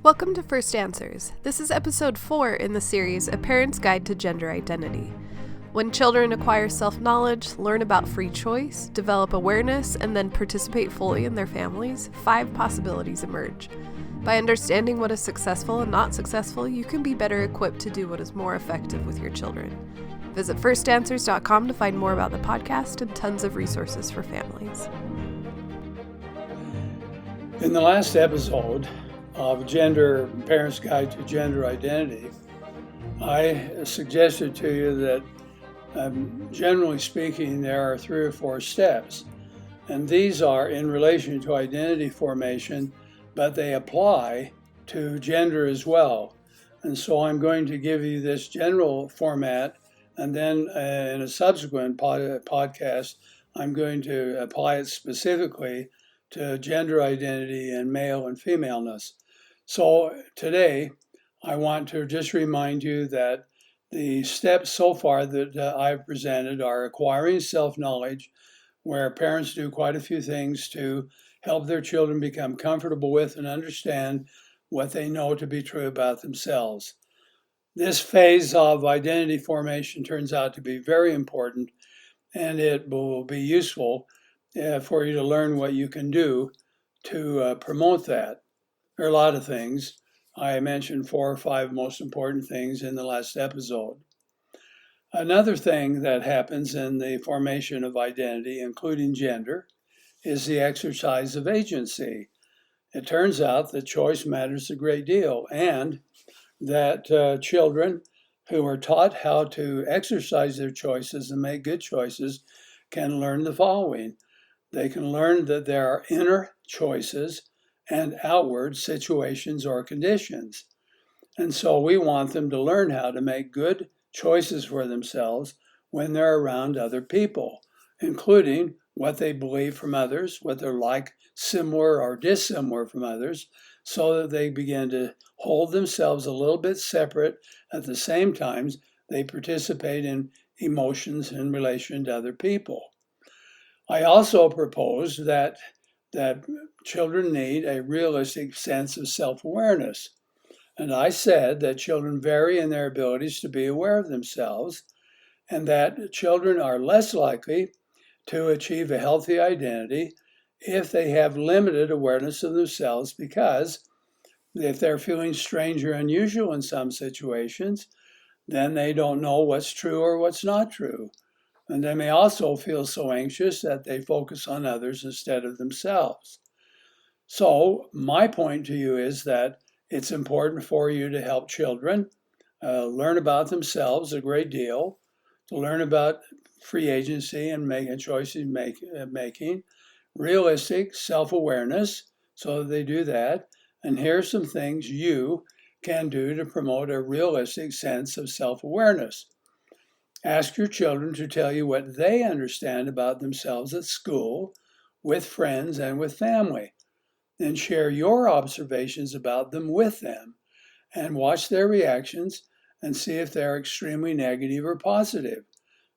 Welcome to First Answers. This is episode 4 in the series A Parent's Guide to Gender Identity. When children acquire self-knowledge, learn about free choice, develop awareness, and then participate fully in their families, 5 possibilities emerge. By understanding what is successful and not successful, you can be better equipped to do what is more effective with your children. Visit firstanswers.com to find more about the podcast and tons of resources for families. In the last episode of Parent's Guide to Gender Identity, I suggested to you that generally speaking, there are 3 or 4 steps, and these are in relation to identity formation, but they apply to gender as well. And so I'm going to give you this general format, and then in a subsequent podcast, I'm going to apply it specifically to gender identity and male and femaleness. So today, I want to just remind you that the steps so far that I've presented are acquiring self-knowledge, where parents do quite a few things to help their children become comfortable with and understand what they know to be true about themselves. This phase of identity formation turns out to be very important, and it will be useful for you to learn what you can do to promote that. There are a lot of things. I mentioned 4 or 5 most important things in the last episode. Another thing that happens in the formation of identity, including gender, is the exercise of agency. It turns out that choice matters a great deal, and that children who are taught how to exercise their choices and make good choices can learn the following. They can learn that there are inner choices and outward situations or conditions. And so we want them to learn how to make good choices for themselves when they're around other people, including what they believe from others, what they're like similar or dissimilar from others, so that they begin to hold themselves a little bit separate at the same time they participate in emotions in relation to other people. I also propose that children need a realistic sense of self-awareness. And I said that children vary in their abilities to be aware of themselves, and that children are less likely to achieve a healthy identity if they have limited awareness of themselves, because if they're feeling strange or unusual in some situations, then they don't know what's true or what's not true. And they may also feel so anxious that they focus on others instead of themselves. So my point to you is that it's important for you to help children learn about themselves a great deal, to learn about free agency and making choices, making realistic self-awareness, so that they do that. And here's some things you can do to promote a realistic sense of self-awareness. Ask your children to tell you what they understand about themselves at school, with friends, and with family. Then share your observations about them with them and watch their reactions and see if they're extremely negative or positive.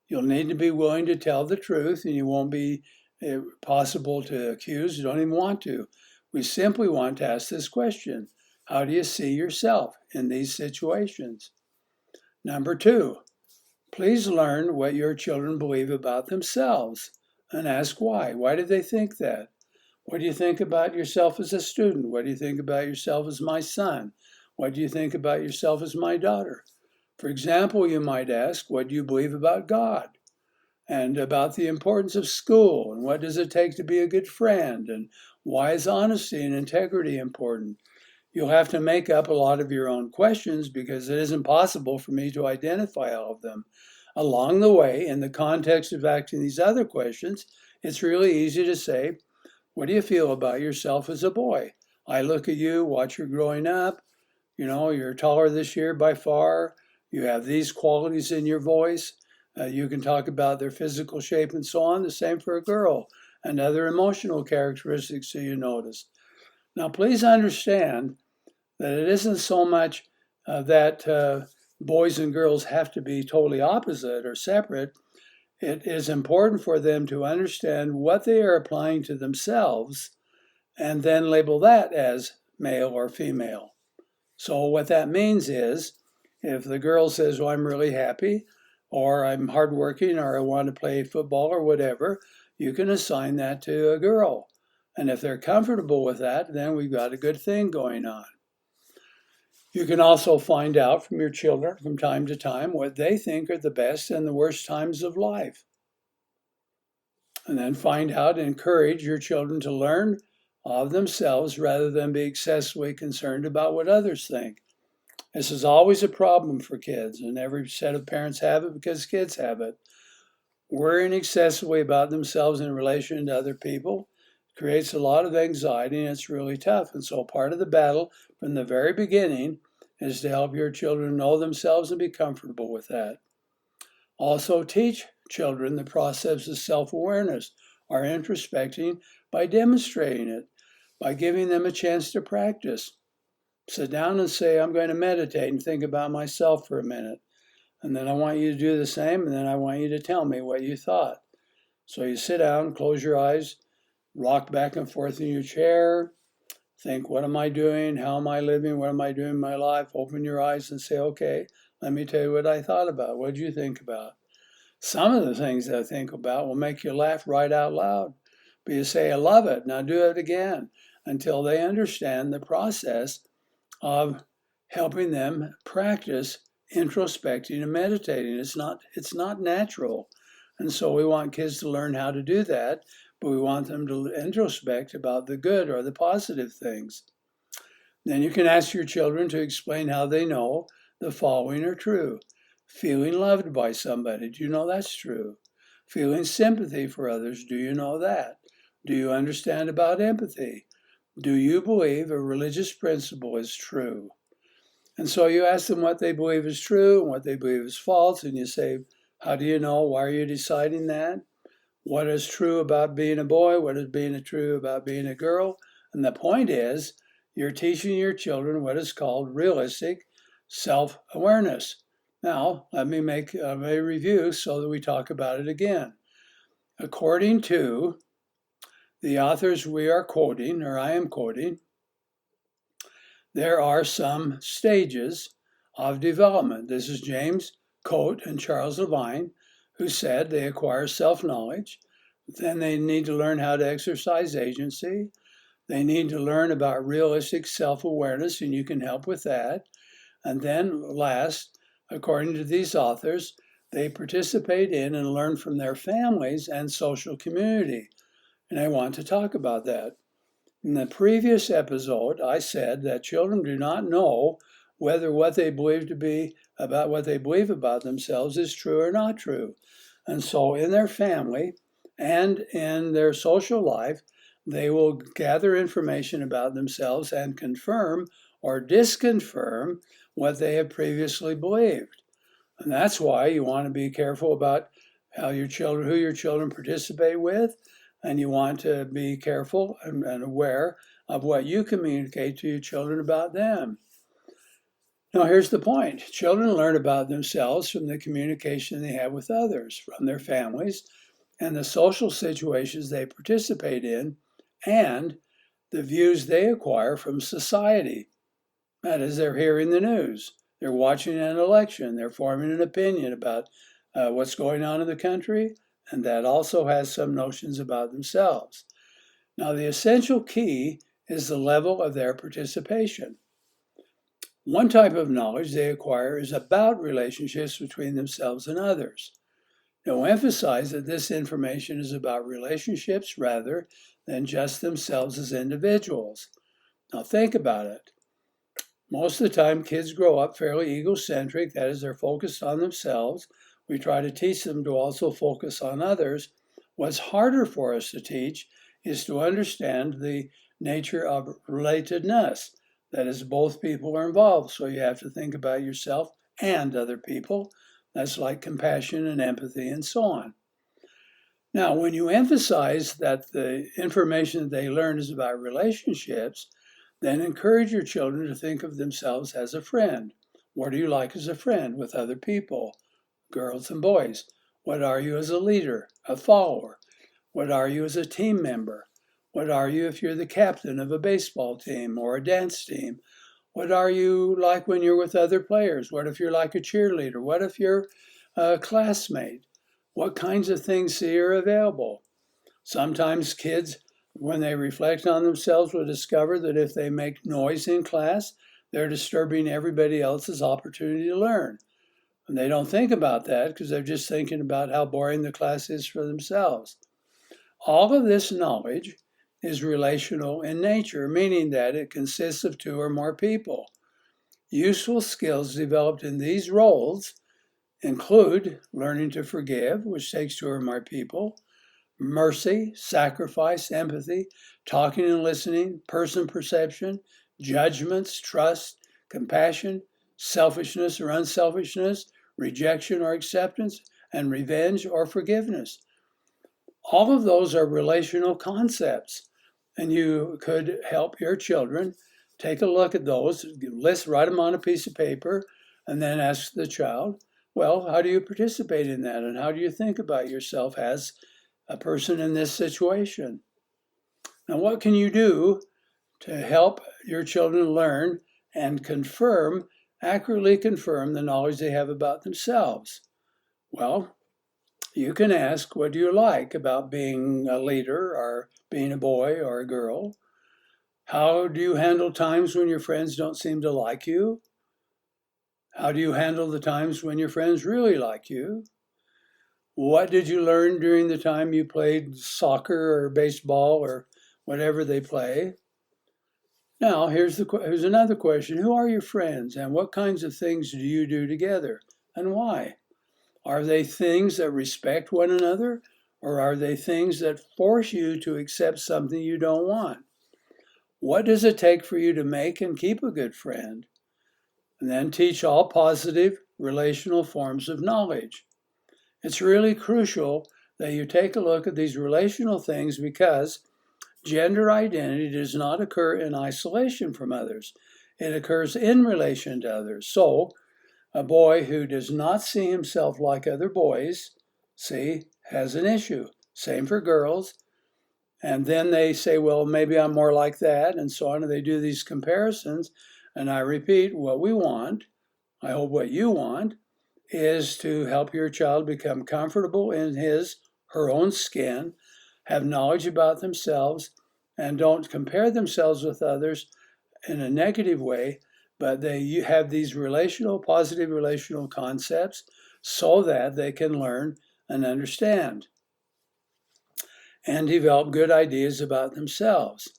You'll need to be willing to tell the truth, and you won't be possible to accuse. You don't even want to. We simply want to ask this question: how do you see yourself in these situations? Number 2, please learn what your children believe about themselves and ask why. Why do they think that? What do you think about yourself as a student? What do you think about yourself as my son? What do you think about yourself as my daughter? For example, you might ask, what do you believe about God? And about the importance of school? And what does it take to be a good friend? And why is honesty and integrity important? You'll have to make up a lot of your own questions, because it isn't possible for me to identify all of them. Along the way, in the context of asking these other questions, it's really easy to say, what do you feel about yourself as a boy? I look at you, watch you growing up. You're taller this year by far. You have these qualities in your voice. You can talk about their physical shape and so on. The same for a girl, and other emotional characteristics that you notice. Now, please understand that it isn't so much that boys and girls have to be totally opposite or separate. It is important for them to understand what they are applying to themselves and then label that as male or female. So what that means is, if the girl says, well, I'm really happy, or I'm hardworking, or I want to play football or whatever, you can assign that to a girl. And if they're comfortable with that, then we've got a good thing going on. You can also find out from your children from time to time what they think are the best and the worst times of life. And then find out and encourage your children to learn of themselves rather than be excessively concerned about what others think. This is always a problem for kids, and every set of parents have it because kids have it. Worrying excessively about themselves in relation to other people creates a lot of anxiety, and it's really tough. And so part of the battle from the very beginning is to help your children know themselves and be comfortable with that. Also teach children the process of self-awareness or introspecting by demonstrating it, by giving them a chance to practice. Sit down and say, I'm going to meditate and think about myself for a minute. And then I want you to do the same, and then I want you to tell me what you thought. So you sit down, close your eyes, rock back and forth in your chair, think, what am I doing? How am I living? What am I doing in my life? Open your eyes and say, okay, let me tell you what I thought about. What did you think about? Some of the things that I think about will make you laugh right out loud. But you say, I love it. Now do it again until they understand the process of helping them practice introspecting and meditating. It's not natural. And so we want kids to learn how to do that, but we want them to introspect about the good or the positive things. Then you can ask your children to explain how they know the following are true. Feeling loved by somebody, do you know that's true? Feeling sympathy for others, do you know that? Do you understand about empathy? Do you believe a religious principle is true? And so you ask them what they believe is true and what they believe is false, and you say, how do you know? Why are you deciding that? What is true about being a boy? What is being true about being a girl? And the point is, you're teaching your children what is called realistic self-awareness. Now, let me make a review so that we talk about it again. According to the authors we are quoting, or I am quoting, there are some stages of development. This is James Coate and Charles Levine, who said they acquire self-knowledge, then they need to learn how to exercise agency, they need to learn about realistic self-awareness, and you can help with that. And then last, according to these authors, they participate in and learn from their families and social community. And I want to talk about that. In the previous episode, I said that children do not know whether what they believe about themselves is true or not true. And so in their family and in their social life, they will gather information about themselves and confirm or disconfirm what they have previously believed. And that's why you want to be careful about who your children participate with, and you want to be careful and aware of what you communicate to your children about them. Now, here's the point. Children learn about themselves from the communication they have with others, from their families, and the social situations they participate in, and the views they acquire from society. That is, they're hearing the news, they're watching an election, they're forming an opinion about what's going on in the country, and that also has some notions about themselves. Now, the essential key is the level of their participation. One type of knowledge they acquire is about relationships between themselves and others. Now, emphasize that this information is about relationships rather than just themselves as individuals. Now, think about it. Most of the time, kids grow up fairly egocentric, that is, they're focused on themselves. We try to teach them to also focus on others. What's harder for us to teach is to understand the nature of relatedness. That is, both people are involved, so you have to think about yourself and other people. That's like compassion and empathy and so on. Now, when you emphasize that the information that they learn is about relationships, then encourage your children to think of themselves as a friend. What are you like as a friend with other people, girls and boys? What are you as a leader, a follower? What are you as a team member? What are you if you're the captain of a baseball team or a dance team? What are you like when you're with other players? What if you're like a cheerleader? What if you're a classmate? What kinds of things see are available? Sometimes kids, when they reflect on themselves, will discover that if they make noise in class, they're disturbing everybody else's opportunity to learn. And they don't think about that because they're just thinking about how boring the class is for themselves. All of this knowledge is relational in nature, meaning that it consists of two or more people. Useful skills developed in these roles include learning to forgive, which takes two or more people, mercy, sacrifice, empathy, talking and listening, person perception, judgments, trust, compassion, selfishness or unselfishness, rejection or acceptance, and revenge or forgiveness. All of those are relational concepts, and you could help your children take a look at those, write them on a piece of paper, and then ask the child, well, how do you participate in that, and how do you think about yourself as a person in this situation? Now, what can you do to help your children learn and accurately confirm the knowledge they have about themselves? Well, you can ask, what do you like about being a leader or being a boy or a girl? How do you handle times when your friends don't seem to like you? How do you handle the times when your friends really like you? What did you learn during the time you played soccer or baseball or whatever they play? Now, here's another question. Who are your friends, and what kinds of things do you do together, and why? Are they things that respect one another, or are they things that force you to accept something you don't want? What does it take for you to make and keep a good friend? And then teach all positive relational forms of knowledge. It's really crucial that you take a look at these relational things because gender identity does not occur in isolation from others. It occurs in relation to others. So, a boy who does not see himself like other boys, has an issue. Same for girls. And then they say, well, maybe I'm more like that, and so on. And they do these comparisons. And I repeat, what we want, I hope what you want, is to help your child become comfortable in her own skin, have knowledge about themselves, and don't compare themselves with others in a negative way, but you have these positive relational concepts so that they can learn and understand and develop good ideas about themselves.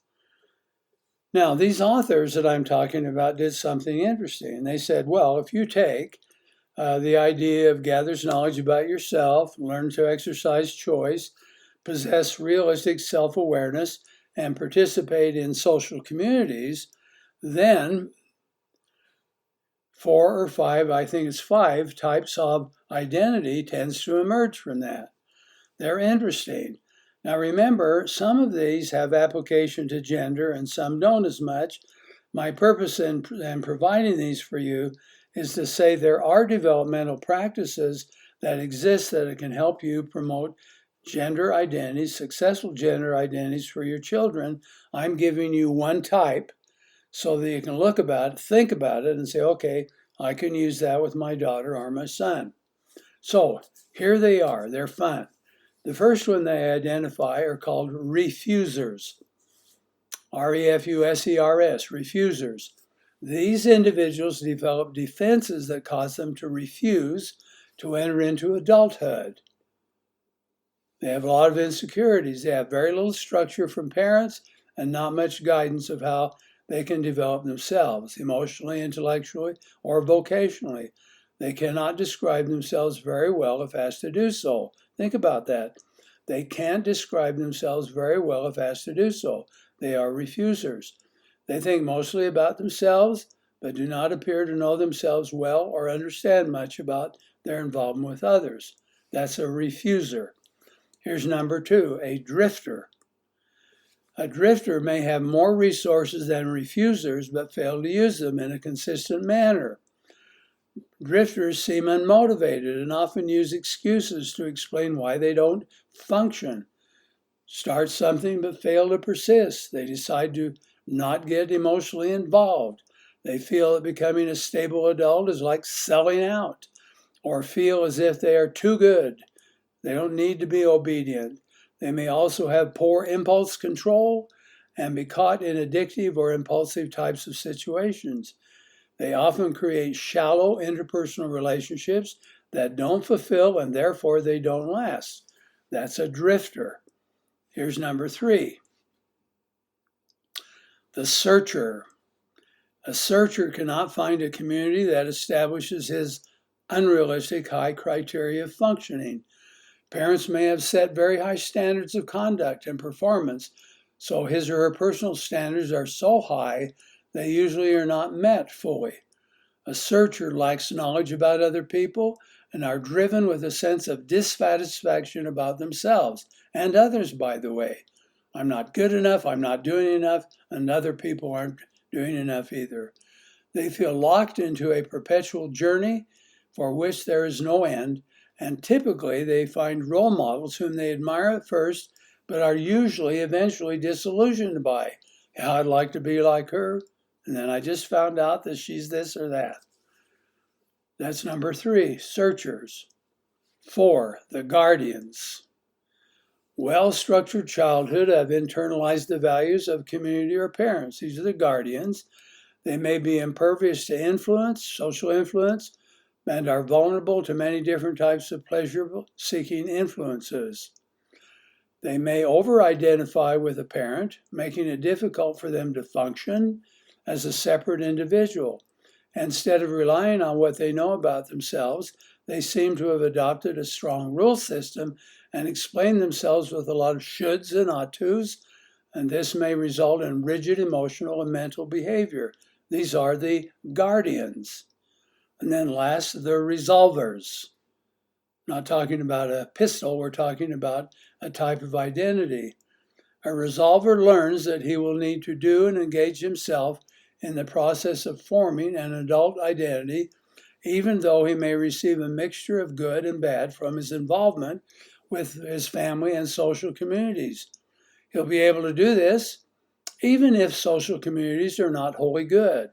Now, these authors that I'm talking about did something interesting. They said, well, if you take the idea of gathers knowledge about yourself, learn to exercise choice, possess realistic self-awareness, and participate in social communities, then 4 or 5, I think it's 5 types of identity tends to emerge from that. They're interesting. Now remember, some of these have application to gender and some don't as much. My purpose in providing these for you is to say there are developmental practices that exist that can help you promote gender identities, successful gender identities for your children. I'm giving you one type so that you can think about it, and say, okay, I can use that with my daughter or my son. So here they are. They're fun. The first one they identify are called refusers. R-E-F-U-S-E-R-S, refusers. These individuals develop defenses that cause them to refuse to enter into adulthood. They have a lot of insecurities. They have very little structure from parents and not much guidance of how they can develop themselves, emotionally, intellectually, or vocationally. They cannot describe themselves very well if asked to do so. Think about that. They can't describe themselves very well if asked to do so. They are refusers. They think mostly about themselves, but do not appear to know themselves well or understand much about their involvement with others. That's a refuser. Here's number 2, a drifter. A drifter may have more resources than refusers, but fail to use them in a consistent manner. Drifters seem unmotivated and often use excuses to explain why they don't function. Start something but fail to persist. They decide to not get emotionally involved. They feel that becoming a stable adult is like selling out, or feel as if they are too good. They don't need to be obedient. They may also have poor impulse control and be caught in addictive or impulsive types of situations. They often create shallow interpersonal relationships that don't fulfill and therefore they don't last. That's a drifter. Here's number 3. The searcher. A searcher cannot find a community that establishes his unrealistic high criteria of functioning. Parents may have set very high standards of conduct and performance, so his or her personal standards are so high they usually are not met fully. A searcher lacks knowledge about other people and are driven with a sense of dissatisfaction about themselves and others, by the way. I'm not good enough, I'm not doing enough, and other people aren't doing enough either. They feel locked into a perpetual journey for which there is no end, and typically they find role models whom they admire at first, but are usually eventually disillusioned by. Yeah, I'd like to be like her, and then I just found out that she's this or that. That's number 3, searchers. 4, the guardians. Well-structured childhood have internalized the values of community or parents. These are the guardians. They may be impervious to influence, social influence, and are vulnerable to many different types of pleasure-seeking influences. They may over-identify with a parent, making it difficult for them to function as a separate individual. Instead of relying on what they know about themselves, they seem to have adopted a strong rule system and explain themselves with a lot of shoulds and ought tos, and this may result in rigid emotional and mental behavior. These are the guardians. And then last, the resolvers. Not talking about a pistol, we're talking about a type of identity. A resolver learns that he will need to do and engage himself in the process of forming an adult identity, even though he may receive a mixture of good and bad from his involvement with his family and social communities. He'll be able to do this even if social communities are not wholly good.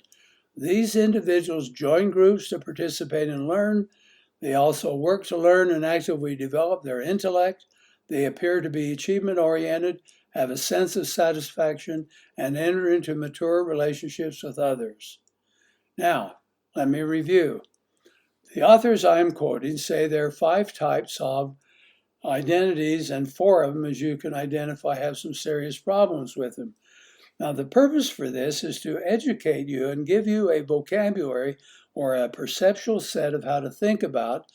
These individuals join groups to participate and learn. They also work to learn and actively develop their intellect. They appear to be achievement-oriented, have a sense of satisfaction, and enter into mature relationships with others. Now, let me review. The authors I am quoting say there are 5 types of identities, and 4 of them, as you can identify, have some serious problems with them. Now, the purpose for this is to educate you and give you a vocabulary or a perceptual set of how to think about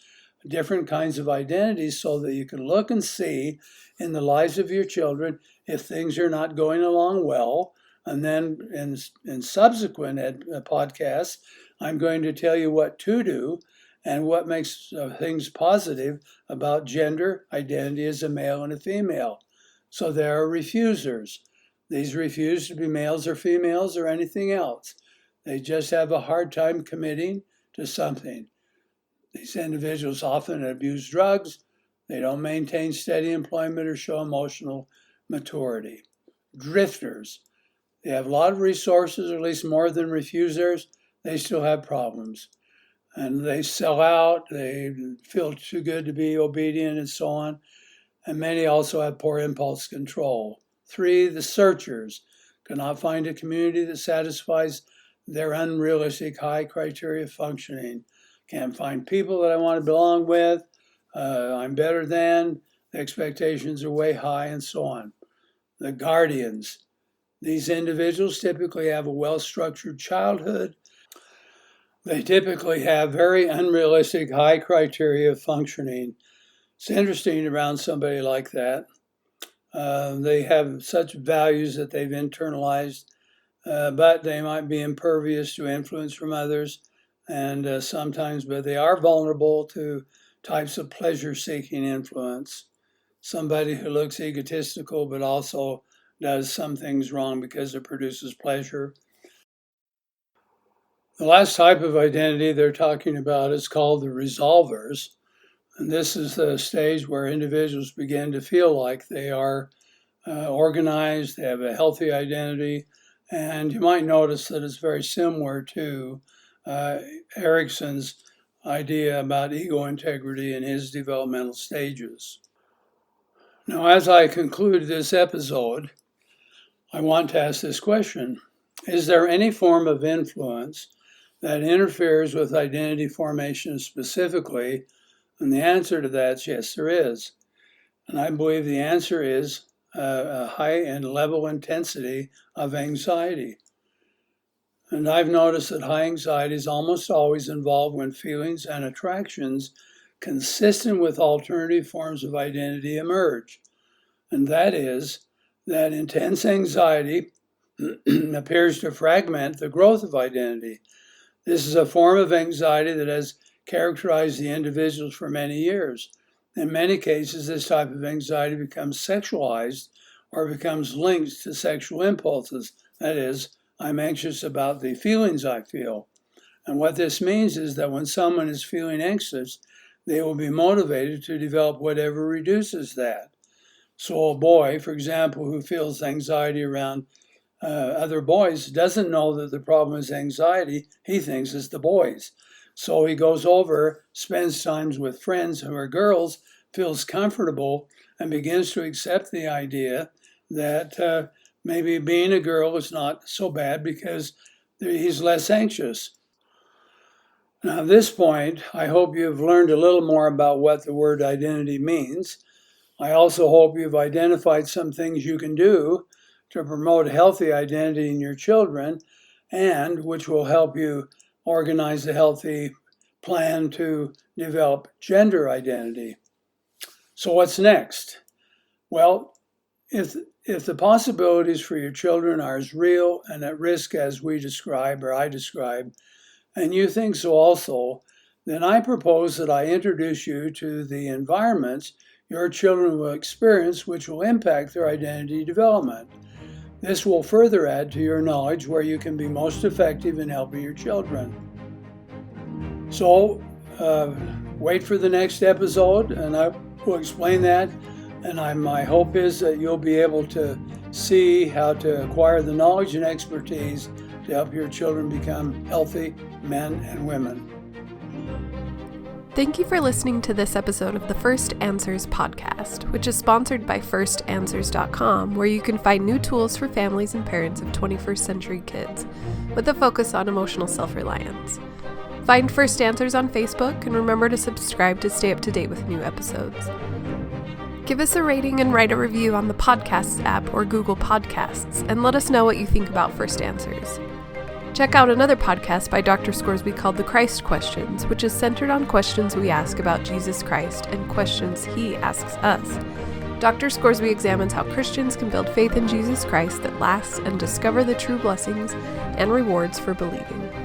different kinds of identities so that you can look and see in the lives of your children if things are not going along well. And then in subsequent podcasts, I'm going to tell you what to do and what makes things positive about gender identity as a male and a female. So there are refusers. These refuse to be males or females or anything else. They just have a hard time committing to something. These individuals often abuse drugs. They don't maintain steady employment or show emotional maturity. Drifters. They have a lot of resources, or at least more than refusers. They still have problems. And they sell out, they feel too good to be obedient, and so on. And many also have poor impulse control. 3, the searchers cannot find a community that satisfies their unrealistic high criteria of functioning. Can't find people that I want to belong with. I'm better than. The expectations are way high, and so on. The guardians. These individuals typically have a well-structured childhood. They typically have very unrealistic high criteria of functioning. It's interesting around somebody like that. They have such values that they've internalized, but they might be impervious to influence from others, and sometimes, but they are vulnerable to types of pleasure-seeking influence. Somebody who looks egotistical, but also does some things wrong because it produces pleasure. The last type of identity they're talking about is called the resolvers. And this is the stage where individuals begin to feel like they are organized, they have a healthy identity, And you might notice that it's very similar to Erikson's idea about ego integrity in his developmental stages. Now, as I conclude this episode, I want to ask this question. Is there any form of influence that interferes with identity formation specifically? And the answer to that is yes, there is. And I believe the answer is a high and level intensity of anxiety. And I've noticed that high anxiety is almost always involved when feelings and attractions consistent with alternative forms of identity emerge. And that is that intense anxiety appears to fragment the growth of identity. This is a form of anxiety that has characterized the individuals for many years. In many cases, this type of anxiety becomes sexualized or becomes linked to sexual impulses. That is, I'm anxious about the feelings I feel. And what this means is that when someone is feeling anxious, they will be motivated to develop whatever reduces that. So a boy, for example, who feels anxiety around other boys doesn't know that the problem is anxiety. He thinks it's the boys. So he goes over, spends time with friends who are girls, feels comfortable, and begins to accept the idea that maybe being a girl is not so bad because he's less anxious. Now, at this point, I hope you've learned a little more about what the word identity means. I also hope you've identified some things you can do to promote healthy identity in your children, and which will help you organize a healthy plan to develop gender identity. So what's next? Well, if the possibilities for your children are as real and at risk as we describe, or I describe, and you think so also, then I propose that I introduce you to the environments your children will experience which will impact their identity development. This will further add to your knowledge where you can be most effective in helping your children. So, wait for the next episode, and I will explain that. And my hope is that you'll be able to see how to acquire the knowledge and expertise to help your children become healthy men and women. Thank you for listening to this episode of the First Answers podcast, which is sponsored by FirstAnswers.com, where you can find new tools for families and parents of 21st century kids, with a focus on emotional self-reliance. Find First Answers on Facebook, and remember to subscribe to stay up to date with new episodes. Give us a rating and write a review on the Podcasts app or Google Podcasts, and let us know what you think about First Answers. Check out another podcast by Dr. Scoresby called The Christ Questions, which is centered on questions we ask about Jesus Christ and questions he asks us. Dr. Scoresby examines how Christians can build faith in Jesus Christ that lasts and discover the true blessings and rewards for believing.